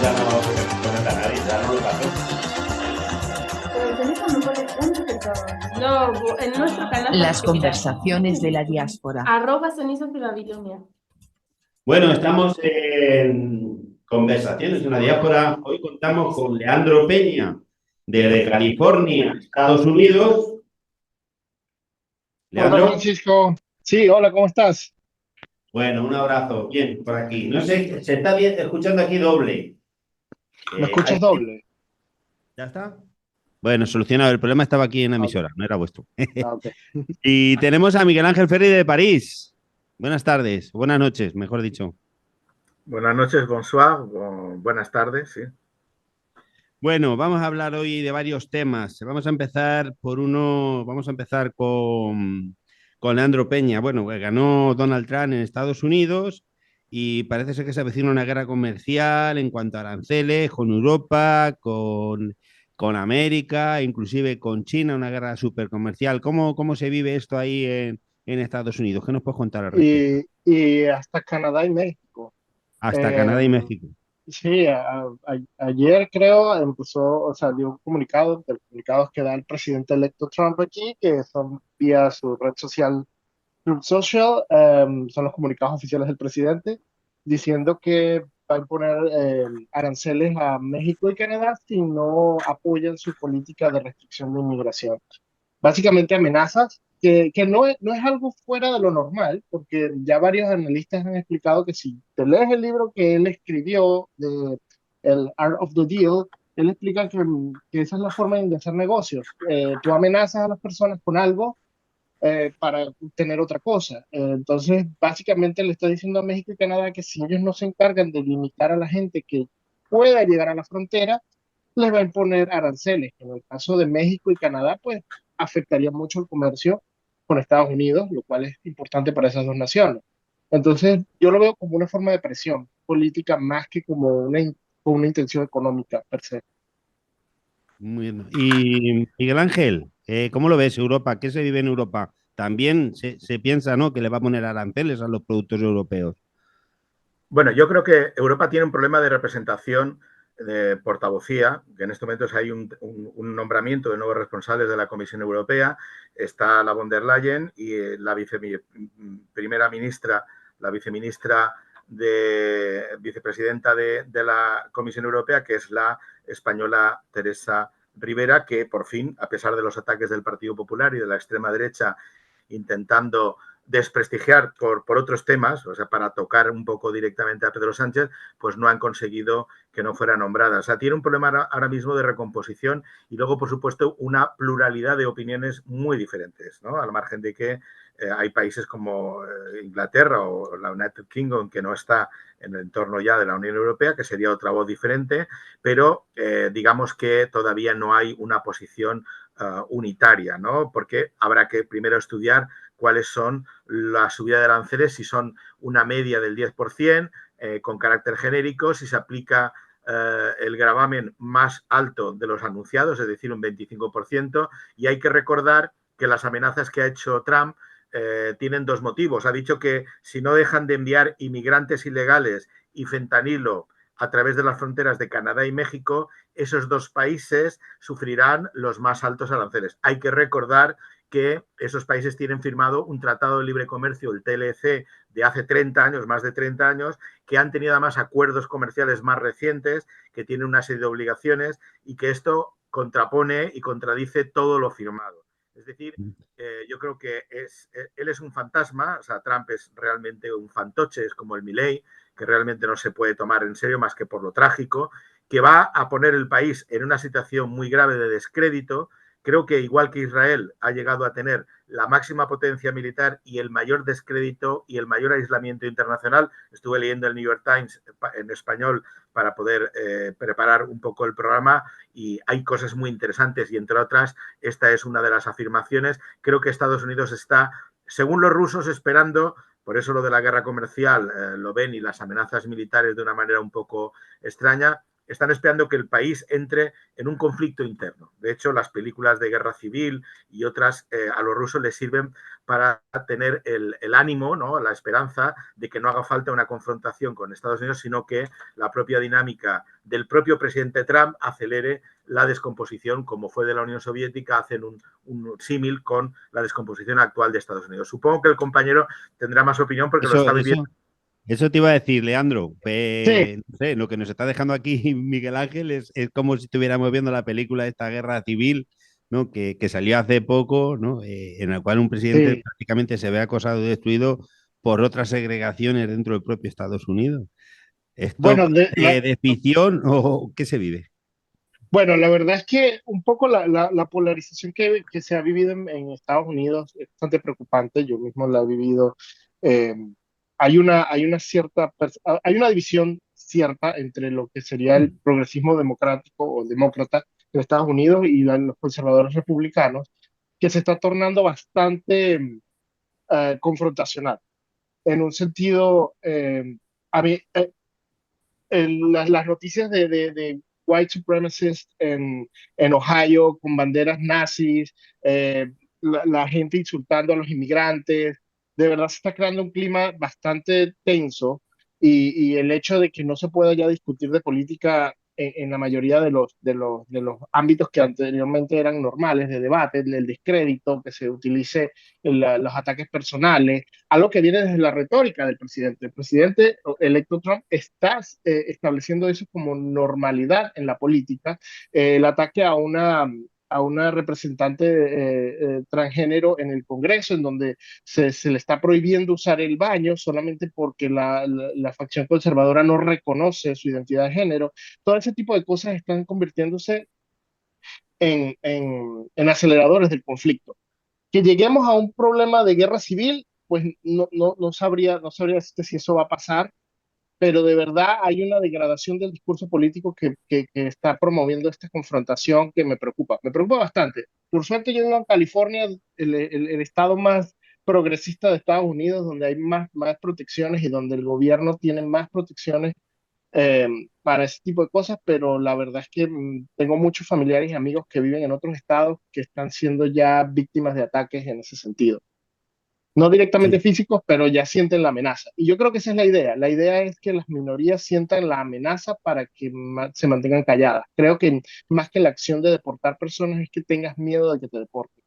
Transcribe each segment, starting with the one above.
ya no comenta nadie, ya no lo pasó. Pero el teléfono no pone punto que todo. No, en nuestro canal Las tienes que mirar. conversaciones de la diáspora. @Cenizas de Babilonia. Bueno, estamos en Conversaciones de una Diáspora. Hoy contamos con Leandro Peña, desde California, Estados Unidos. Hola Leandro, Francisco, sí, hola, ¿cómo estás? bueno, un abrazo. Bien, por aquí. No sé, se está bien escuchando aquí doble. ¿Me escuchas ¿Alguien? doble? ¿Ya está? Bueno, solucionado. El problema estaba aquí en la Ah, ok, emisora, no era vuestro. ok. Y tenemos a Miguel Ángel Ferri de París. Buenas tardes, buenas noches, mejor dicho. Buenas noches, bonsoir, buenas tardes, sí. Bueno, vamos a hablar hoy de varios temas. Vamos a empezar vamos a empezar con Leandro Peña. Bueno, ganó Donald Trump en Estados Unidos y parece ser que se avecina una guerra comercial en cuanto a aranceles con Europa, con América, inclusive con China, una guerra súper comercial. ¿Cómo se vive esto ahí en Estados Unidos? ¿Qué nos puedes contar al respecto? Y hasta Canadá y México. Hasta Eh, Canadá y México. sí, ayer creo empezó, o sea, dio un comunicado, de los comunicados que da el presidente electo Trump aquí, que son vía su red social Truth Social, son los comunicados oficiales del presidente, diciendo que va a imponer aranceles a México y Canadá si no apoyan su política de restricción de inmigración. Básicamente amenazas que no es algo fuera de lo normal, porque ya varios analistas han explicado que si te lees el libro que él escribió de El Art of the Deal, él explica que esa es la forma de hacer negocios. Tú amenazas a las personas con algo para tener otra cosa. Entonces, básicamente le está diciendo a México y Canadá que si ellos no se encargan de limitar a la gente que pueda llegar a la frontera, les va a imponer aranceles. En el caso de México y Canadá, pues afectaría mucho el comercio con Estados Unidos, lo cual es importante para esas dos naciones. Entonces, yo lo veo como una forma de presión política más que como una intención económica per se. Muy bien. Y Miguel Ángel, ¿cómo lo ves Europa? ¿Qué se vive en Europa? También se piensa, ¿no?, que le va a poner aranceles a los productos europeos. Bueno, yo creo que Europa tiene un problema de representación de portavocía, que en estos momentos hay un nombramiento de nuevos responsables de la Comisión Europea. Está la von der Leyen y la primera ministra, la vicepresidenta de la Comisión Europea, que es la española Teresa Rivera, que por fin, a pesar de los ataques del Partido Popular y de la extrema derecha intentando desprestigiar por otros temas, o sea, para tocar un poco directamente a Pedro Sánchez, pues no han conseguido que no fuera nombrada. O sea, tiene un problema ahora mismo de recomposición y luego, por supuesto, una pluralidad de opiniones muy diferentes, ¿no? Al margen de que hay países como Inglaterra o la United Kingdom, que no está en el entorno ya de la Unión Europea, que sería otra voz diferente, pero digamos que todavía no hay una posición unitaria, ¿no? Porque habrá que primero estudiar cuáles son las subidas de aranceles, si son una media del 10% con carácter genérico, si se aplica el gravamen más alto de los anunciados, es decir, un 25%, y hay que recordar que las amenazas que ha hecho Trump tienen dos motivos. Ha dicho que si no dejan de enviar inmigrantes ilegales y fentanilo a través de las fronteras de Canadá y México, esos dos países sufrirán los más altos aranceles. Hay que recordar que esos países tienen firmado un tratado de libre comercio, el TLC, de hace 30 años, más de 30 años, que han tenido además acuerdos comerciales más recientes, que tienen una serie de obligaciones y que esto contrapone y contradice todo lo firmado. Es decir, yo creo que él es un fantasma, o sea, Trump es realmente un fantoche, es como el Milei, que realmente no se puede tomar en serio más que por lo trágico, que va a poner el país en una situación muy grave de descrédito. Creo que igual que Israel ha llegado a tener la máxima potencia militar y el mayor descrédito y el mayor aislamiento internacional, estuve leyendo el New York Times en español para poder preparar un poco el programa y hay cosas muy interesantes y entre otras esta es una de las afirmaciones. Creo que Estados Unidos está, según los rusos, esperando, por eso lo de la guerra comercial lo ven y las amenazas militares de una manera un poco extraña, están esperando que el país entre en un conflicto interno. De hecho, las películas de guerra civil y otras a los rusos les sirven para tener el ánimo, ¿no? La esperanza de que no haga falta una confrontación con Estados Unidos, sino que la propia dinámica del propio presidente Trump acelere la descomposición, como fue de la Unión Soviética, hacen un símil con la descomposición actual de Estados Unidos. Supongo que el compañero tendrá más opinión porque lo está viviendo. Eso te iba a decir, Leandro. Sí, No sé, lo que nos está dejando aquí Miguel Ángel es como si estuviéramos viendo la película de esta guerra civil, ¿no? Que salió hace poco, ¿no? En la cual un presidente sí. prácticamente se ve acosado y destruido por otras segregaciones dentro del propio Estados Unidos. ¿Esto Bueno, de ficción o qué se vive? bueno, la verdad es que un poco la polarización que se ha vivido en Estados Unidos es bastante preocupante. Yo mismo la he vivido. eh, hay una división cierta entre lo que sería el progresismo democrático o demócrata en Estados Unidos y los conservadores republicanos, que se está tornando bastante confrontacional. En un sentido, a mí, las noticias de white supremacists en Ohio con banderas nazis, la gente insultando a los inmigrantes, de verdad se está creando un clima bastante tenso y el hecho de que no se pueda ya discutir de política en la mayoría de los ámbitos que anteriormente eran normales de debate, el descrédito, que se utilice los ataques personales, algo que viene desde la retórica del presidente. El presidente electo Trump está estableciendo eso como normalidad en la política. El ataque a una representante transgénero en el Congreso, en donde se le está prohibiendo usar el baño solamente porque la facción conservadora no reconoce su identidad de género. Todo ese tipo de cosas están convirtiéndose en aceleradores del conflicto. Que lleguemos a un problema de guerra civil, pues no sabría decirte si eso va a pasar, pero de verdad hay una degradación del discurso político que está promoviendo esta confrontación que me preocupa bastante. Por suerte yo vivo en California, el estado más progresista de Estados Unidos, donde hay más protecciones y donde el gobierno tiene más protecciones eh, para ese tipo de cosas, pero la verdad es que tengo muchos familiares y amigos que viven en otros estados que están siendo ya víctimas de ataques en ese sentido. No directamente Sí. físicos, pero ya sienten la amenaza. Y yo creo que esa es la idea. La idea es que las minorías sientan la amenaza para que se mantengan calladas. Creo que más que la acción de deportar personas es que tengas miedo de que te deporten.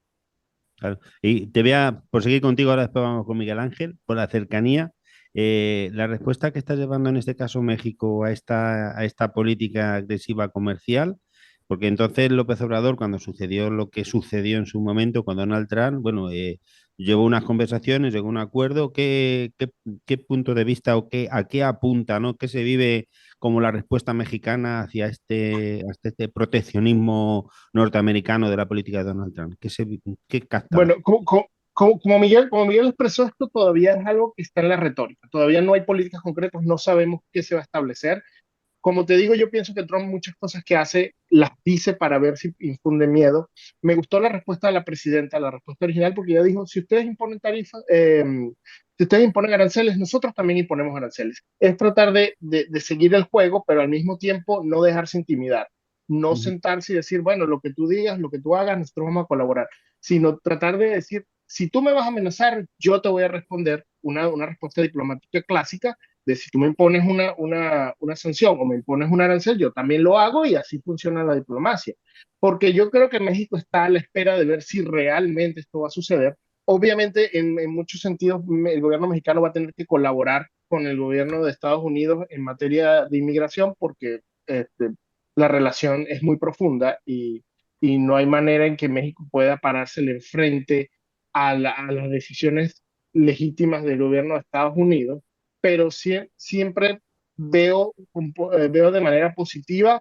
Claro. Y te voy a, por seguir contigo, ahora después vamos con Miguel Ángel, por la cercanía. La respuesta que está llevando en este caso México a esta política agresiva comercial, porque entonces López Obrador, cuando sucedió lo que sucedió en su momento con Donald Trump, bueno, llevó unas conversaciones, llegó a un acuerdo. ¿Qué punto de vista o a qué apunta, ¿no? ¿Qué se vive como la respuesta mexicana hacia este proteccionismo norteamericano de la política de Donald Trump? ¿Qué capta? Bueno, como Miguel expresó, esto todavía es algo que está en la retórica. Todavía no hay políticas concretas, no sabemos qué se va a establecer. Como te digo, yo pienso que Trump muchas cosas que hace las dice para ver si infunde miedo. Me gustó la respuesta de la presidenta, la respuesta original, porque ella dijo, si ustedes imponen tarifas, si ustedes imponen aranceles, nosotros también imponemos aranceles. Es tratar de seguir el juego, pero al mismo tiempo no dejarse intimidar. No Ujú. sentarse y decir, bueno, lo que tú digas, lo que tú hagas, nosotros vamos a colaborar, sino tratar de decir, si tú me vas a amenazar, yo te voy a responder una respuesta diplomática clásica de si tú me impones una sanción o me impones un arancel, yo también lo hago y así funciona la diplomacia. Porque yo creo que México está a la espera de ver si realmente esto va a suceder. Obviamente, en muchos sentidos, el gobierno mexicano va a tener que colaborar con el gobierno de Estados Unidos en materia de inmigración porque la relación es muy profunda y no hay manera en que México pueda parársele enfrente a las decisiones legítimas del gobierno de Estados Unidos, pero siempre veo de manera positiva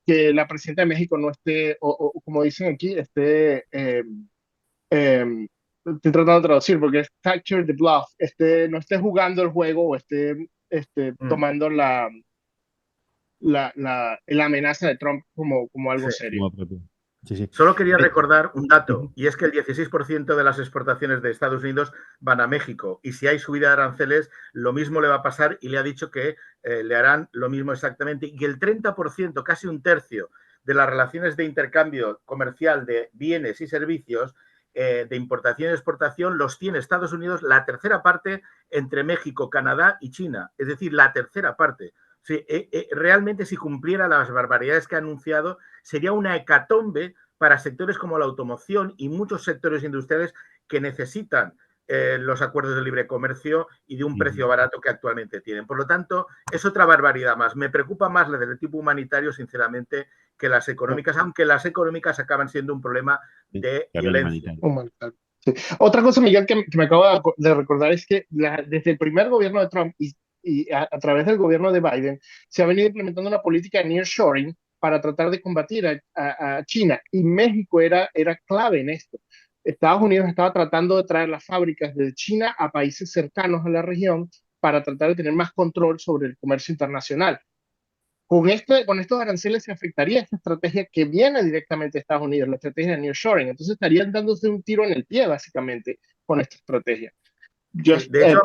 que la presidenta de México no esté, o como dicen aquí, eh, estoy tratando de traducir porque es capture the bluff, no esté jugando el juego o esté Mm, tomando la amenaza de Trump como algo sí. serio. Como propio. Sí, sí. Solo quería recordar un dato, y es que el 16% de las exportaciones de Estados Unidos van a México. Y si hay subida de aranceles, lo mismo le va a pasar y le ha dicho que le harán lo mismo exactamente. Y el 30%, casi un tercio, de las relaciones de intercambio comercial de bienes y servicios de importación y exportación los tiene Estados Unidos, la tercera parte entre México, Canadá y China. Es decir, la tercera parte. Sí, realmente si cumpliera las barbaridades que ha anunciado, sería una hecatombe para sectores como la automoción y muchos sectores industriales que necesitan los acuerdos de libre comercio y de un precio barato que actualmente tienen. Por lo tanto, es otra barbaridad más. Me preocupa más la del tipo humanitario, sinceramente, que las económicas, aunque las económicas acaban siendo un problema de violencia. Sí. Otra cosa, Miguel, que me acabo de recordar es que desde el primer gobierno de Trump y a través del gobierno de Biden se ha venido implementando una política de nearshoring para tratar de combatir a China, y México era clave en esto. Estados Unidos estaba tratando de traer las fábricas de China a países cercanos a la región para tratar de tener más control sobre el comercio internacional. Con estos aranceles se afectaría esta estrategia que viene directamente de Estados Unidos, la estrategia de nearshoring. Entonces estarían dándose un tiro en el pie, básicamente, con esta estrategia. Sí, de hecho,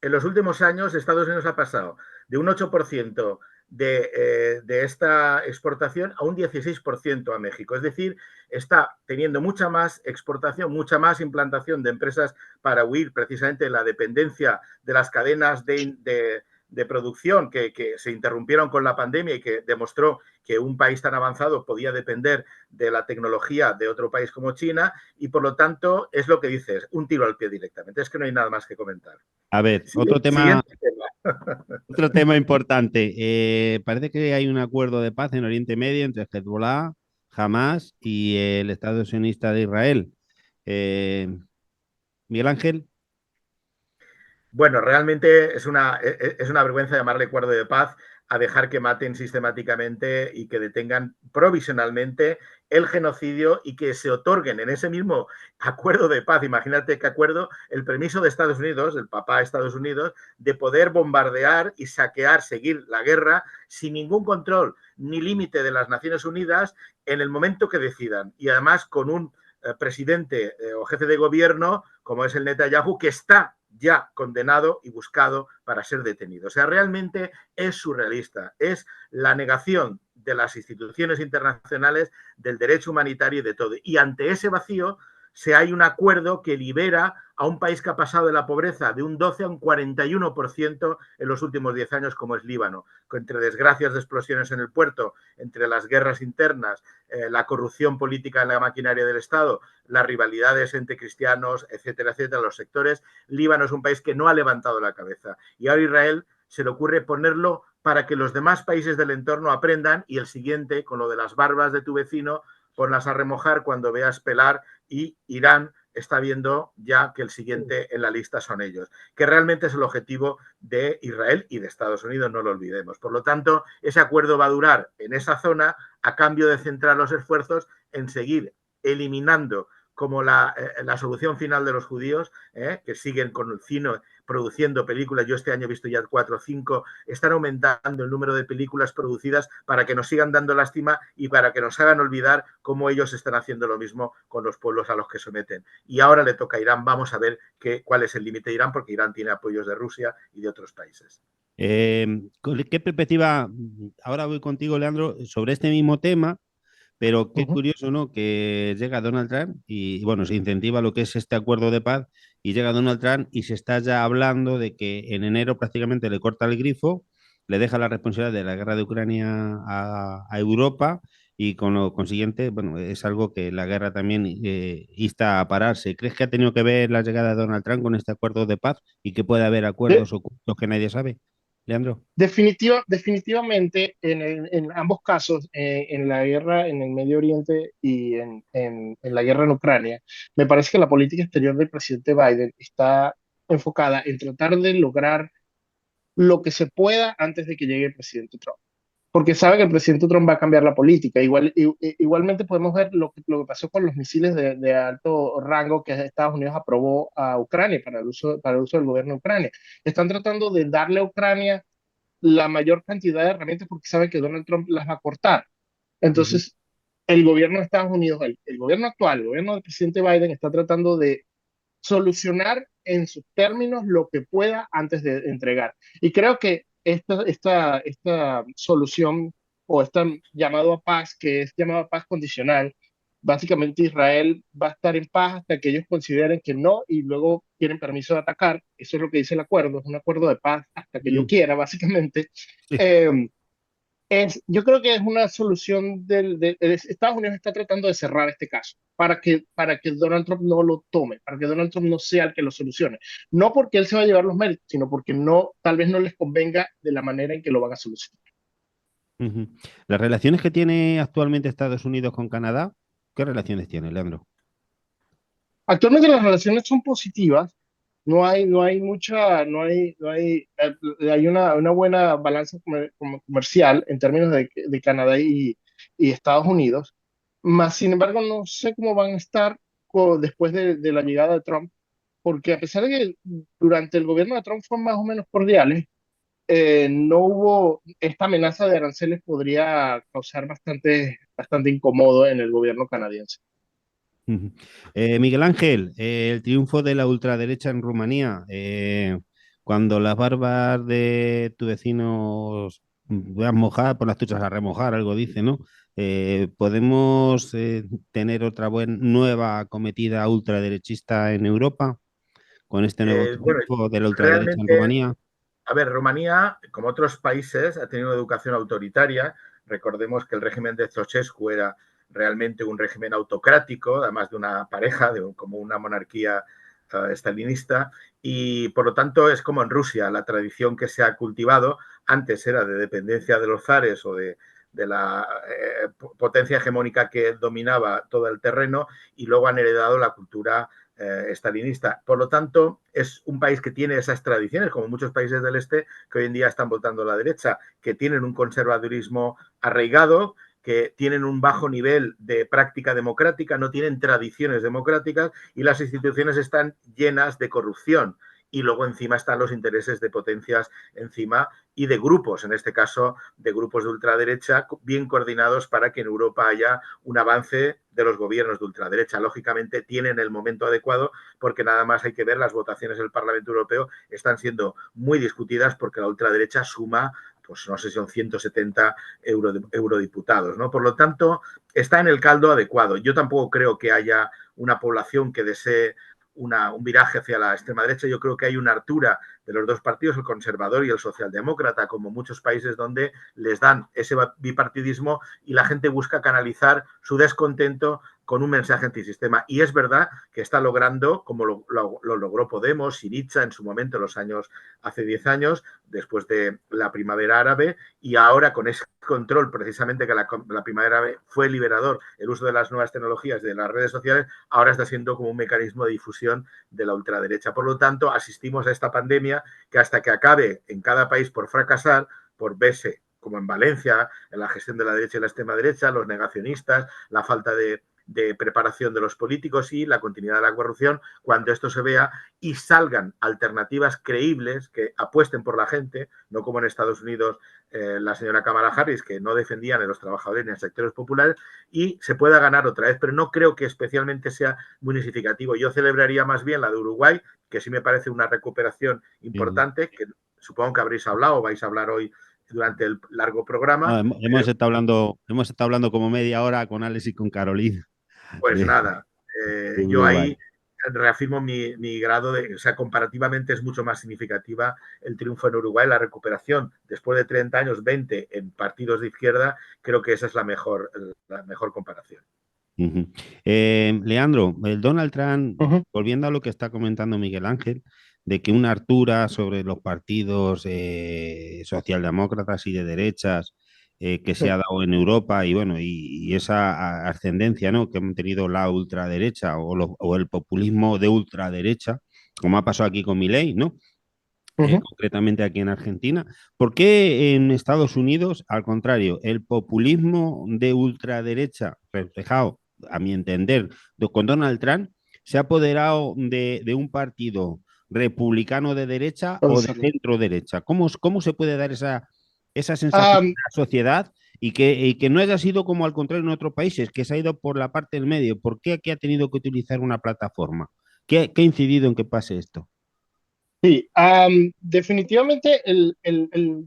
en los últimos años, Estados Unidos ha pasado de un 8% de esta exportación a un 16% a México. Es decir, está teniendo mucha más exportación, mucha más implantación de empresas para huir precisamente de la dependencia de las cadenas de producción que se interrumpieron con la pandemia y que demostró que un país tan avanzado podía depender de la tecnología de otro país como China, y por lo tanto es lo que dices, un tiro al pie directamente. Es que no hay nada más que comentar. A ver, otro tema importante. Parece que hay un acuerdo de paz en Oriente Medio entre Hezbollah, Hamas y el Estado sionista de Israel. Miguel Ángel. Bueno, realmente es una vergüenza llamarle acuerdo de paz a dejar que maten sistemáticamente y que detengan provisionalmente el genocidio y que se otorguen en ese mismo acuerdo de paz, imagínate qué acuerdo, el permiso de Estados Unidos, el papá de Estados Unidos, de poder bombardear y saquear, seguir la guerra sin ningún control ni límite de las Naciones Unidas en el momento que decidan. Y además con un presidente o jefe de gobierno como es el Netanyahu, que está ya condenado y buscado para ser detenido. O sea, realmente es surrealista, es la negación de las instituciones internacionales, del derecho humanitario y de todo. Y ante ese vacío, si hay un acuerdo que libera a un país que ha pasado de la pobreza de un 12 a un 41% en los últimos 10 años, como es Líbano, entre desgracias de explosiones en el puerto, entre las guerras internas, la corrupción política en la maquinaria del Estado, las rivalidades entre cristianos, etcétera, etcétera, los sectores. Líbano es un país que no ha levantado la cabeza. Y ahora Israel se le ocurre ponerlo para que los demás países del entorno aprendan, y el siguiente, con lo de las barbas de tu vecino, ponlas a remojar cuando veas pelar, y Irán está viendo ya que el siguiente en la lista son ellos, que realmente es el objetivo de Israel y de Estados Unidos, no lo olvidemos. Por lo tanto, ese acuerdo va a durar en esa zona a cambio de centrar los esfuerzos en seguir eliminando como la solución final de los judíos, que siguen con el cine produciendo películas. Yo este año he visto ya 4 o 5, están aumentando el número de películas producidas para que nos sigan dando lástima y para que nos hagan olvidar cómo ellos están haciendo lo mismo con los pueblos a los que someten. Y ahora le toca a Irán. Vamos a ver cuál es el límite de Irán, porque Irán tiene apoyos de Rusia y de otros países. ¿Qué perspectiva? Ahora voy contigo, Leandro, sobre este mismo tema. Pero qué curioso, ¿no? Que llega Donald Trump y, bueno, se incentiva lo que es este acuerdo de paz, y llega Donald Trump y se está ya hablando de que en enero prácticamente le corta el grifo, le deja la responsabilidad de la guerra de Ucrania a Europa, y con lo consiguiente, bueno, es algo que la guerra también insta a pararse. ¿Crees que ha tenido que ver la llegada de Donald Trump con este acuerdo de paz y que puede haber acuerdos ocultos que nadie sabe? Leandro. Definitivamente, en ambos casos, en la guerra en el Medio Oriente y en la guerra en Ucrania, me parece que la política exterior del presidente Biden está enfocada en tratar de lograr lo que se pueda antes de que llegue el presidente Trump, porque sabe que el presidente Trump va a cambiar la política. Igualmente podemos ver lo que pasó con los misiles de alto rango que Estados Unidos aprobó a Ucrania para el uso del gobierno de Ucrania. Están tratando de darle a Ucrania la mayor cantidad de herramientas porque saben que Donald Trump las va a cortar. Entonces, el gobierno de Estados Unidos, el gobierno actual, el gobierno del presidente Biden está tratando de solucionar en sus términos lo que pueda antes de entregar. Y creo que esta solución o este llamado a paz, que es llamado a paz condicional, básicamente Israel va a estar en paz hasta que ellos consideren que no y luego tienen permiso de atacar. Eso es lo que dice el acuerdo, es un acuerdo de paz hasta que yo Mm, quiera, básicamente. sí. Eh, yo creo que es una solución Estados Unidos está tratando de cerrar este caso para que Donald Trump no lo tome, para que Donald Trump no sea el que lo solucione. No porque él se va a llevar los méritos, sino porque no, tal vez no les convenga de la manera en que lo van a solucionar. Ujú. Las relaciones que tiene actualmente Estados Unidos con Canadá, ¿qué relaciones tiene, Leandro? Actualmente las relaciones son positivas, no hay mucha, hay una buena balanza comercial en términos de Canadá y Estados Unidos, más sin embargo no sé cómo van a estar después de la llegada de Trump, porque a pesar de que durante el gobierno de Trump fueron más o menos cordiales, no hubo, esta amenaza de aranceles podría causar bastante incómodo en el gobierno canadiense. Ujú. Miguel Ángel, el triunfo de la ultraderecha en Rumanía, cuando las barbas de tu vecino vean mojar, por las tuyas a remojar, algo dice, ¿no? ¿Podemos tener otra nueva acometida ultraderechista en Europa con este nuevo Bueno, triunfo de la ultraderecha en realmente, Rumanía? a ver, Rumanía, como otros países, ha tenido una educación autoritaria. Recordemos que el régimen de Ceausescu era realmente un régimen autocrático, además de una pareja, como una monarquía estalinista, y por lo tanto es como en Rusia, la tradición que se ha cultivado antes era de dependencia de los zares o de la potencia hegemónica que dominaba todo el terreno, y luego han heredado la cultura estalinista. Por lo tanto, es un país que tiene esas tradiciones, como muchos países del este que hoy en día están votando a la derecha, que tienen un conservadurismo arraigado, que tienen un bajo nivel de práctica democrática, no tienen tradiciones democráticas y las instituciones están llenas de corrupción. Y luego encima están los intereses de potencias encima y de grupos, en este caso de grupos de ultraderecha, bien coordinados para que en Europa haya un avance de los gobiernos de ultraderecha. Lógicamente tienen el momento adecuado porque nada más hay que ver las votaciones del Parlamento Europeo, están siendo muy discutidas porque la ultraderecha suma, pues no sé si son 170 eurodiputados, ¿no? Por lo tanto, está en el caldo adecuado. Yo tampoco creo que haya una población que desee un viraje hacia la extrema derecha. Yo creo que hay una hartura de los dos partidos, el conservador y el socialdemócrata, como muchos países donde les dan ese bipartidismo y la gente busca canalizar su descontento con un mensaje antisistema. Y es verdad que está logrando, como lo logró Podemos, Syriza en su momento, hace 10 años, después de la primavera árabe, y ahora con ese control, precisamente que la primavera árabe fue liberador, el uso de las nuevas tecnologías, de las redes sociales, ahora está siendo como un mecanismo de difusión de la ultraderecha. Por lo tanto, asistimos a esta pandemia que hasta que acabe en cada país por fracasar, por verse como en Valencia, en la gestión de la derecha y la extrema derecha, los negacionistas, la falta de preparación de los políticos y la continuidad de la corrupción, cuando esto se vea y salgan alternativas creíbles que apuesten por la gente, no como en Estados Unidos la señora Kamala Harris, que no defendían a los trabajadores ni a sectores populares, y se pueda ganar otra vez, pero no creo que especialmente sea muy significativo. Yo celebraría más bien la de Uruguay, que sí me parece una recuperación importante, que supongo que habréis hablado o vais a hablar hoy durante el largo programa. No, hemos estado hablando como media hora con Alex y con Carolina Pues de, nada, de yo Uruguay. ahí reafirmo mi grado de, o sea, comparativamente es mucho más significativa el triunfo en Uruguay, la recuperación después de 30 años, 20 en partidos de izquierda, creo que esa es la mejor comparación. Ujú. Leandro, el Donald Trump, Uh -huh. volviendo a lo que está comentando Miguel Ángel, de que una hartura sobre los partidos socialdemócratas y de derechas que se ha dado en Europa y bueno, y esa ascendencia, ¿no?, que han tenido la ultraderecha o el populismo de ultraderecha, como ha pasado aquí con Milei, ¿no? Concretamente aquí en Argentina. ¿Por qué en Estados Unidos, al contrario, el populismo de ultraderecha, reflejado, a mi entender, con Donald Trump, se ha apoderado de un partido republicano de derecha o de centro derecha? ¿Cómo se puede dar esa sensación Um, en la sociedad y que no haya sido como al contrario en otros países, que se ha ido por la parte del medio. ¿Por qué aquí ha tenido que utilizar una plataforma? ¿Qué ha incidido en que pase esto? Sí, definitivamente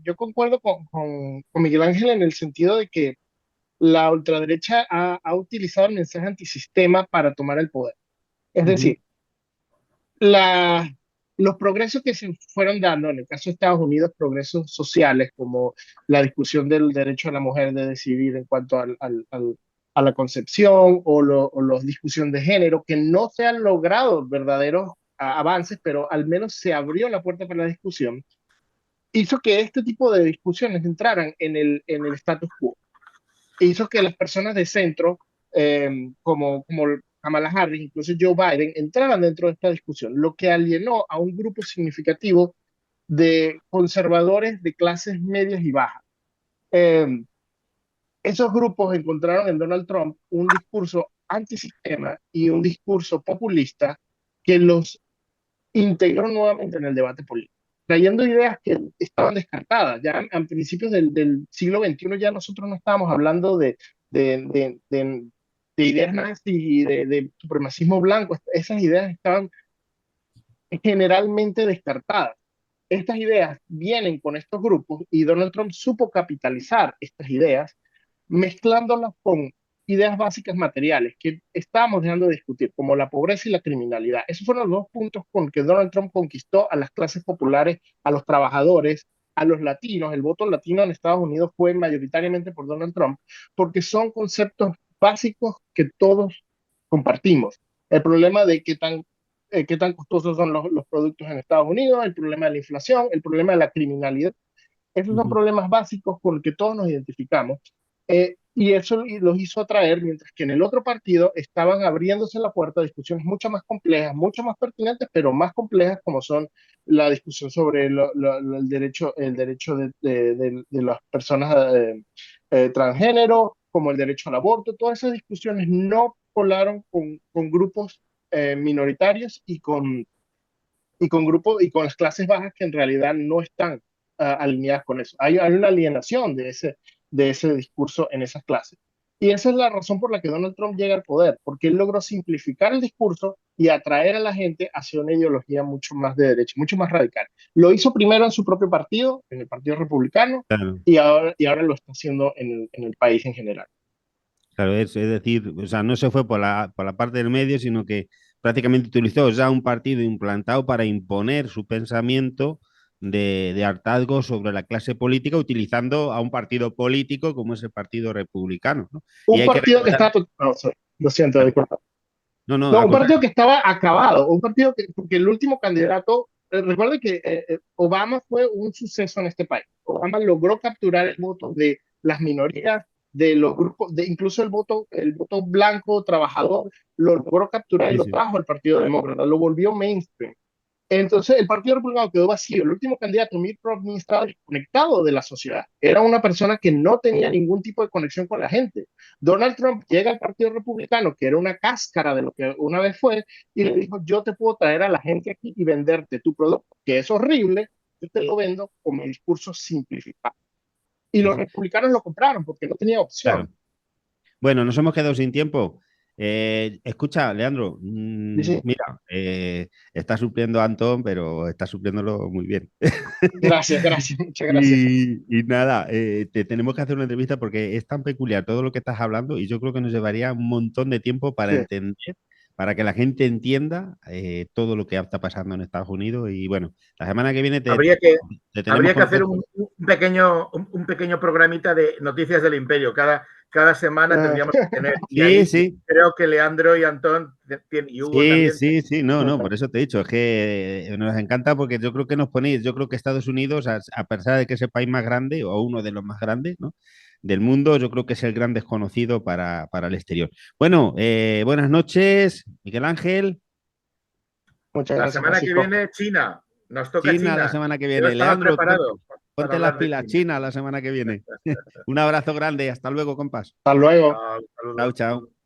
yo concuerdo con Miguel Ángel en el sentido de que la ultraderecha ha utilizado el mensaje antisistema para tomar el poder. Es Ujú, decir, la, los progresos que se fueron dando, en el caso de Estados Unidos, progresos sociales como la discusión del derecho a la mujer de decidir en cuanto a la concepción o la discusión de género, que no se han logrado verdaderos avances, pero al menos se abrió la puerta para la discusión, hizo que este tipo de discusiones entraran en el status quo. Hizo que las personas de centro, como Kamala Harris, incluso Joe Biden, entraran dentro de esta discusión, lo que alienó a un grupo significativo de conservadores de clases medias y bajas. Eh, Esos grupos encontraron en Donald Trump un discurso antisistema y un discurso populista que los integró nuevamente en el debate político, trayendo ideas que estaban descartadas. Ya a principios del siglo XXI ya nosotros no estábamos hablando de, de, de, de ideas nazis y de supremacismo blanco. Esas ideas estaban generalmente descartadas. Estas ideas vienen con estos grupos y Donald Trump supo capitalizar estas ideas mezclándolas con ideas básicas materiales que estábamos dejando de discutir, como la pobreza y la criminalidad. Esos fueron los dos puntos con que Donald Trump conquistó a las clases populares, a los trabajadores, a los latinos. El voto latino en Estados Unidos fue mayoritariamente por Donald Trump, porque son conceptos básicos que todos compartimos. El problema de qué tan costosos son los productos en Estados Unidos, el problema de la inflación, el problema de la criminalidad. Esos son ujú. problemas básicos con los que todos nos identificamos. Y eso los hizo atraer, mientras que en el otro partido estaban abriéndose la puerta a discusiones mucho más complejas, mucho más pertinentes, pero más complejas, como son la discusión sobre el derecho de las personas transgénero, como el derecho al aborto. Todas esas discusiones no colaron con grupos minoritarios y con grupos y con las clases bajas que en realidad no están alineadas con eso. Hay una alienación de ese discurso en esas clases. Y esa es la razón por la que Donald Trump llega al poder, porque él logró simplificar el discurso y atraer a la gente hacia una ideología mucho más de derecha, mucho más radical. Lo hizo primero en su propio partido, en el Partido Republicano, Claro. y ahora lo está haciendo en el país en general. Claro, es decir, o sea, no se fue por la parte del medio, sino que prácticamente utilizó ya un partido implantado para imponer su pensamiento de hartazgo sobre la clase política, utilizando a un partido político como es el Partido Republicano, ¿no? Y Un hay que partido que recordar, está... No, sorry, lo siento, disculpa. no, no, No, al un partido contrario, que estaba acabado, un partido que, porque el último candidato, recuerde que Obama fue un suceso en este país. Obama logró capturar el voto de las minorías, de los grupos, de incluso el voto blanco, trabajador, lo logró capturar y sí, lo sí. trajo al Partido Demócrata, lo volvió mainstream. Entonces, el Partido Republicano quedó vacío. El último candidato, Mitt Romney, estaba desconectado de la sociedad. Era una persona que no tenía ningún tipo de conexión con la gente. Donald Trump llega al Partido Republicano, que era una cáscara de lo que una vez fue, y le dijo, yo te puedo traer a la gente aquí y venderte tu producto, que es horrible, yo te lo vendo con mi discurso simplificado. Y Sí, los sí. republicanos lo compraron porque no tenía Claro. opción. Bueno, nos hemos quedado sin tiempo. Escucha, Leandro, Dice, mira, está supliendo a Antón, pero está supliéndolo muy bien. gracias, gracias, muchas gracias. Y nada, te tenemos que hacer una entrevista porque es tan peculiar todo lo que estás hablando y yo creo que nos llevaría un montón de tiempo para Sí. entender, para que la gente entienda todo lo que está pasando en Estados Unidos. Y bueno, la semana que viene Habría que, te tenemos habría que con hacer todo. un pequeño programita de noticias del imperio. Cada semana Ah, tendríamos que tener. Y Sí, ahí sí. creo que Leandro y Antón y Hugo Sí, también. sí, sí, no, no, por eso te he dicho, es que nos encanta porque yo creo que nos ponéis, yo creo que Estados Unidos, a pesar de que es el país más grande o uno de los más grandes, ¿no? Del mundo, yo creo que es el gran desconocido para el exterior. Bueno, buenas noches, Miguel Ángel. muchas La gracias, semana que Francisco. viene, China. Nos toca China la China. semana que Yo viene. estaba Leandro, preparado para ponte las hablar de pilas, China. China la semana que viene. Un abrazo grande, hasta luego, compás. Hasta luego. Chao, Chao, saludos. chao.